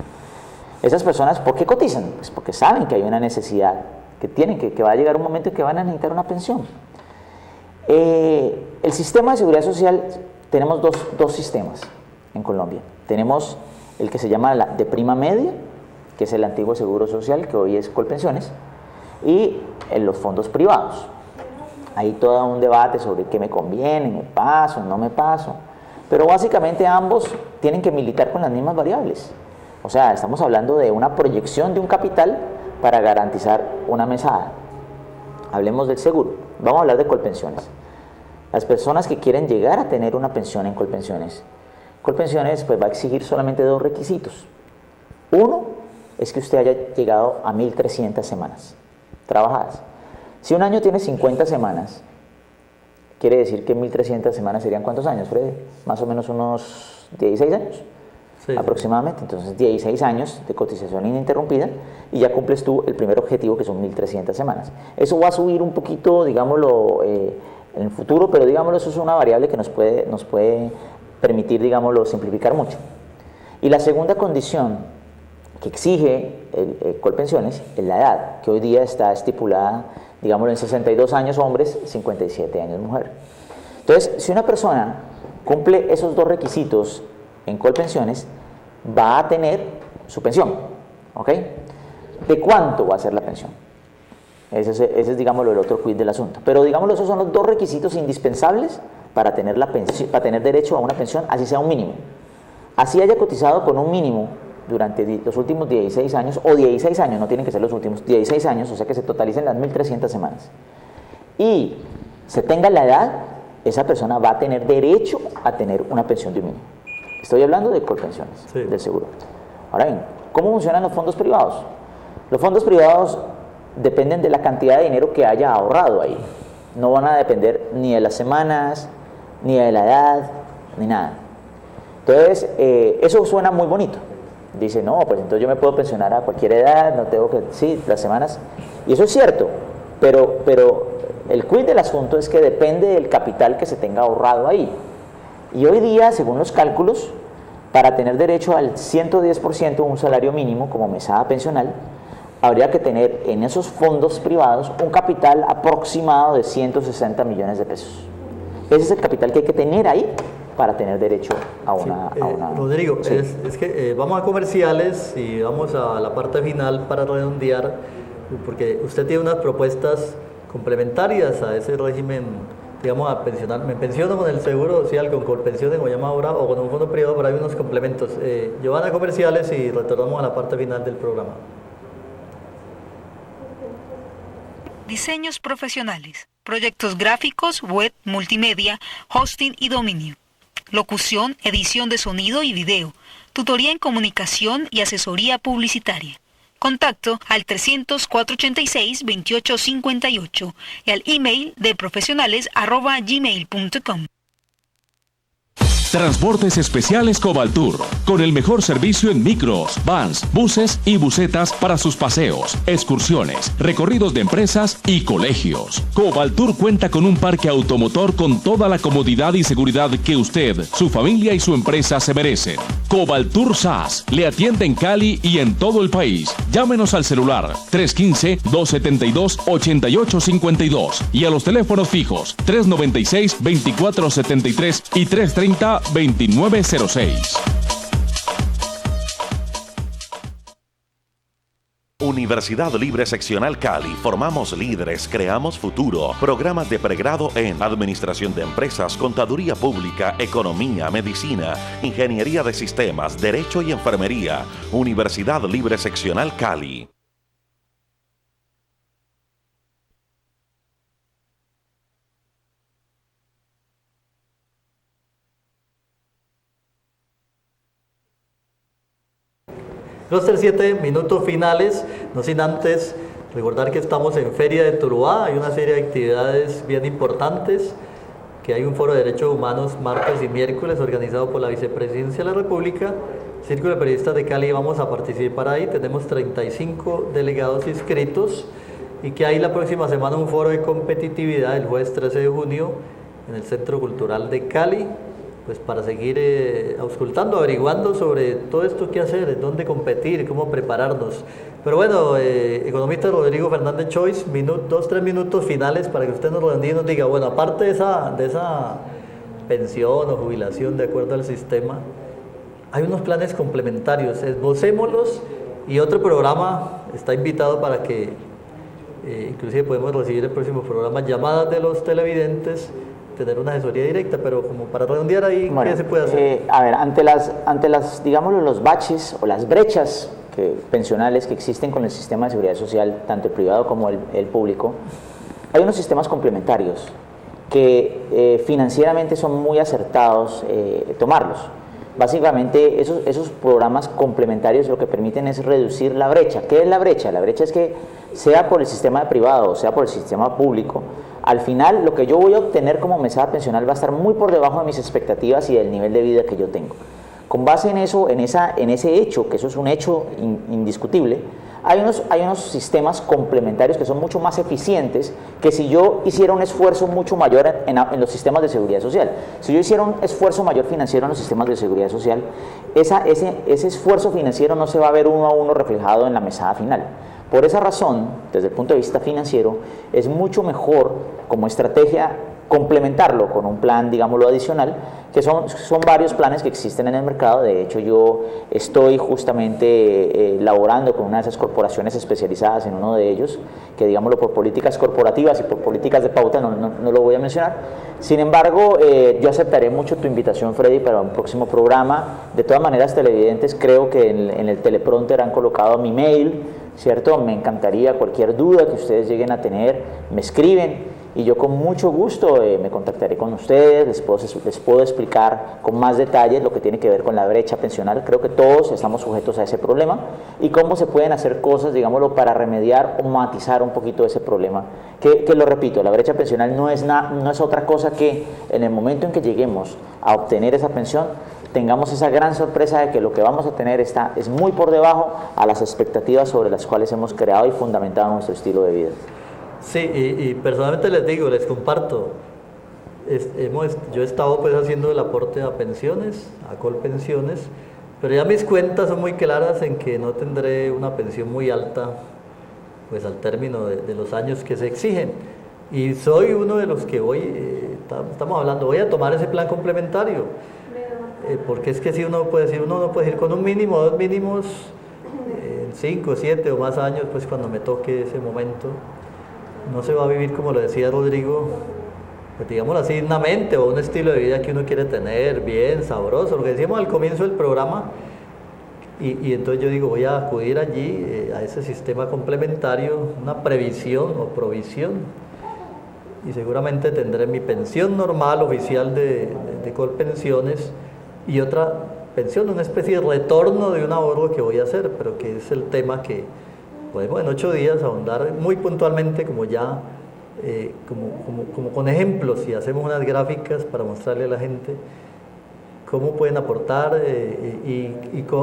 Esas personas, ¿por qué cotizan? Pues porque saben que hay una necesidad, que va a llegar un momento en que van a necesitar una pensión. El sistema de seguridad social, tenemos dos sistemas en Colombia. Tenemos el que se llama de prima media, que es el antiguo Seguro Social, que hoy es Colpensiones, y en los fondos privados. Hay todo un debate sobre qué me conviene, me paso, no me paso, pero básicamente ambos tienen que militar con las mismas variables. O sea, estamos hablando de una proyección de un capital para garantizar una mesada. Hablemos del seguro. Vamos a hablar de Colpensiones. Las personas que quieren llegar a tener una pensión en Colpensiones, Colpensiones pues va a exigir solamente 2 requisitos. Uno es que usted haya llegado a 1.300 semanas trabajadas. Si un año tiene 50 semanas, quiere decir que 1.300 semanas serían ¿cuántos años, Freddy? Más o menos unos 16 años. Sí, aproximadamente. Entonces 16 años de cotización ininterrumpida y ya cumples tú el primer objetivo, que son 1.300 semanas. Eso va a subir un poquito, digámoslo, en el futuro, pero digámoslo, eso es una variable que nos puede permitir, digámoslo, simplificar mucho. Y la segunda condición que exige Colpensiones es la edad, que hoy día está estipulada, digámoslo, en 62 años hombres, 57 años mujer. Entonces, si una persona cumple esos 2 requisitos en Colpensiones, va a tener su pensión, ¿ok? ¿De cuánto va a ser la pensión? Ese es, digámoslo, el otro quid del asunto. Pero, digámoslo, esos son los 2 requisitos indispensables para tener derecho a una pensión, así sea un mínimo. Así haya cotizado con un mínimo durante los últimos 16 años, o 16 años, no tienen que ser los últimos, 16 años, o sea que se totalicen las 1.300 semanas. Y se tenga la edad, esa persona va a tener derecho a tener una pensión de un mínimo. Estoy hablando de Colpensiones, sí, del seguro. Ahora bien, ¿cómo funcionan los fondos privados? Los fondos privados dependen de la cantidad de dinero que haya ahorrado ahí. No van a depender ni de las semanas, ni de la edad, ni nada. Entonces, eso suena muy bonito. Dice, no, pues entonces yo me puedo pensionar a cualquier edad, no tengo que, sí, las semanas. Y eso es cierto, pero el quid del asunto es que depende del capital que se tenga ahorrado ahí. Y hoy día, según los cálculos, para tener derecho al 110% de un salario mínimo como mesada pensional, habría que tener en esos fondos privados un capital aproximado de 160 millones de pesos. Ese es el capital que hay que tener ahí para tener derecho a una... Rodrigo, sí. es que vamos a comerciales y vamos a la parte final para redondear, porque usted tiene unas propuestas complementarias a ese régimen, digamos, a pensionar. Me pensiono con el seguro social, con Colpensiones, como llama ahora, o con un fondo privado, pero hay unos complementos. Llevan a comerciales y retornamos a la parte final del programa. Diseños profesionales, proyectos gráficos, web, multimedia, hosting y dominio. Locución, edición de sonido y video, tutoría en comunicación y asesoría publicitaria. Contacto al 300-486-2858 y al email de profesionales@gmail.com. Transportes Especiales Cobaltur, con el mejor servicio en micros, vans, buses y busetas para sus paseos, excursiones, recorridos de empresas y colegios. Cobaltur cuenta con un parque automotor con toda la comodidad y seguridad que usted, su familia y su empresa se merecen. Cobaltur SAS le atiende en Cali y en todo el país. Llámenos al celular 315-272-8852 y a los teléfonos fijos 396-2473 y 330-2906. Universidad Libre Seccional Cali. Formamos líderes, creamos futuro. Programas de pregrado en Administración de Empresas, Contaduría Pública, Economía, Medicina, Ingeniería de Sistemas, Derecho y Enfermería. Universidad Libre Seccional Cali. Cluster 7, minutos finales, no sin antes recordar que estamos en Feria de Tuluá, hay una serie de actividades bien importantes, que hay un foro de derechos humanos martes y miércoles organizado por la Vicepresidencia de la República, Círculo de Periodistas de Cali, vamos a participar ahí, tenemos 35 delegados inscritos y que hay la próxima semana un foro de competitividad el jueves 13 de junio en el Centro Cultural de Cali, pues para seguir auscultando, averiguando sobre todo esto que hacer, dónde competir, cómo prepararnos. Pero bueno, economista Rodrigo Fernández Choice, 2-3 minutos finales para que usted nos redondee y nos diga, bueno, aparte de esa pensión o jubilación de acuerdo al sistema, hay unos planes complementarios, esbocémoslos, y otro programa está invitado para que, inclusive podemos recibir el próximo programa, llamadas de los televidentes, tener una asesoría directa, pero como para redondear ahí, bueno, ¿qué se puede hacer? A ver, ante las, digámoslo, los baches o las brechas pensionales que existen con el sistema de seguridad social, tanto el privado como el público, hay unos sistemas complementarios que financieramente son muy acertados tomarlos. Básicamente esos programas complementarios lo que permiten es reducir la brecha. ¿Qué es la brecha? La brecha es que sea por el sistema privado o sea por el sistema público, al final lo que yo voy a obtener como mesada pensional va a estar muy por debajo de mis expectativas y del nivel de vida que yo tengo. Con base en eso, en ese hecho, que eso es un hecho indiscutible, hay unos sistemas complementarios que son mucho más eficientes que si yo hiciera un esfuerzo mucho mayor en los sistemas de seguridad social. Si yo hiciera un esfuerzo mayor financiero en los sistemas de seguridad social, ese esfuerzo financiero no se va a ver uno a uno reflejado en la mesada final. Por esa razón, desde el punto de vista financiero, es mucho mejor como estrategia complementarlo con un plan, digámoslo, adicional, que son varios planes que existen en el mercado. De hecho, yo estoy justamente laborando con una de esas corporaciones especializadas en uno de ellos, que, digámoslo, por políticas corporativas y por políticas de pauta no lo voy a mencionar. Sin embargo, yo aceptaré mucho tu invitación, Freddy, para un próximo programa. De todas maneras, televidentes, creo que en el teleprompter han colocado mi mail, ¿cierto? Me encantaría cualquier duda que ustedes lleguen a tener, me escriben. Y yo con mucho gusto me contactaré con ustedes, les puedo explicar con más detalles lo que tiene que ver con la brecha pensional. Creo que todos estamos sujetos a ese problema y cómo se pueden hacer cosas, digámoslo, para remediar o matizar un poquito ese problema. Que lo repito, la brecha pensional no es otra cosa que en el momento en que lleguemos a obtener esa pensión, tengamos esa gran sorpresa de que lo que vamos a tener es muy por debajo a las expectativas sobre las cuales hemos creado y fundamentado nuestro estilo de vida. Sí, y personalmente les comparto, yo he estado pues haciendo el aporte a pensiones, a Colpensiones, pero ya mis cuentas son muy claras en que no tendré una pensión muy alta pues al término de los años que se exigen, y soy uno de los que estamos hablando, voy a tomar ese plan complementario, porque es que si uno puede ir con un mínimo, dos mínimos, 5, 7 o más años, pues cuando me toque ese momento. No se va a vivir, como lo decía Rodrigo, pues digámoslo así, una mente o un estilo de vida que uno quiere tener, bien, sabroso, lo que decíamos al comienzo del programa, y entonces yo digo, voy a acudir allí a ese sistema complementario, una previsión o provisión, y seguramente tendré mi pensión normal, oficial de Colpensiones, y otra pensión, una especie de retorno de un ahorro que voy a hacer, pero que es el tema que podemos en 8 días ahondar muy puntualmente, como ya, como con ejemplos, y hacemos unas gráficas para mostrarle a la gente cómo pueden aportar y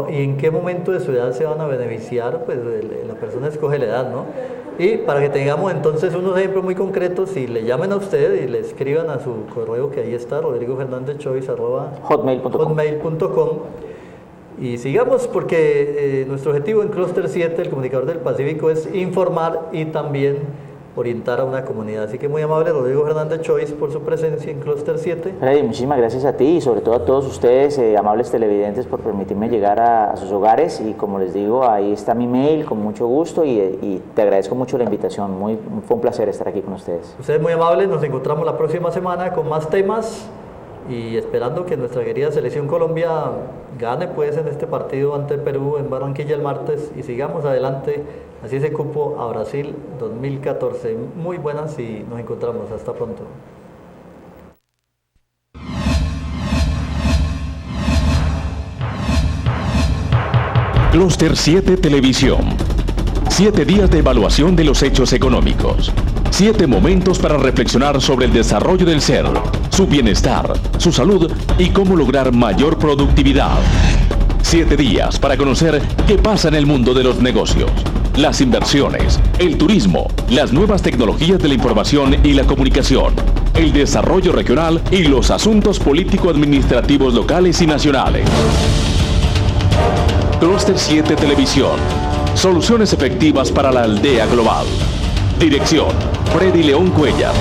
en qué momento de su edad se van a beneficiar, pues la persona escoge la edad, ¿no? Y para que tengamos entonces unos ejemplos muy concretos, si le llamen a usted y le escriban a su correo, que ahí está, rodrigofernandezchoice@hotmail.com, y sigamos, porque nuestro objetivo en Clúster 7, el comunicador del Pacífico, es informar y también orientar a una comunidad. Así que muy amable Rodrigo Fernández Choice por su presencia en Clúster 7. Freddy, muchísimas gracias a ti y sobre todo a todos ustedes, amables televidentes, por permitirme llegar a sus hogares, y como les digo, ahí está mi mail, con mucho gusto, y te agradezco mucho la invitación. Fue un placer estar aquí con ustedes. Ustedes muy amables, nos encontramos la próxima semana con más temas, y esperando que nuestra querida Selección Colombia gane pues en este partido ante Perú en Barranquilla el martes, y sigamos adelante así ese cupo a Brasil 2014. Muy buenas y nos encontramos. Hasta pronto. Clúster 7 Televisión. 7 días de evaluación de los hechos económicos. 7 momentos para reflexionar sobre el desarrollo del ser, su bienestar, su salud y cómo lograr mayor productividad. 7 días para conocer qué pasa en el mundo de los negocios, las inversiones, el turismo, las nuevas tecnologías de la información y la comunicación, el desarrollo regional y los asuntos político-administrativos locales y nacionales. Clúster 7 Televisión. Soluciones efectivas para la aldea global. Dirección: Freddy León Cuellar.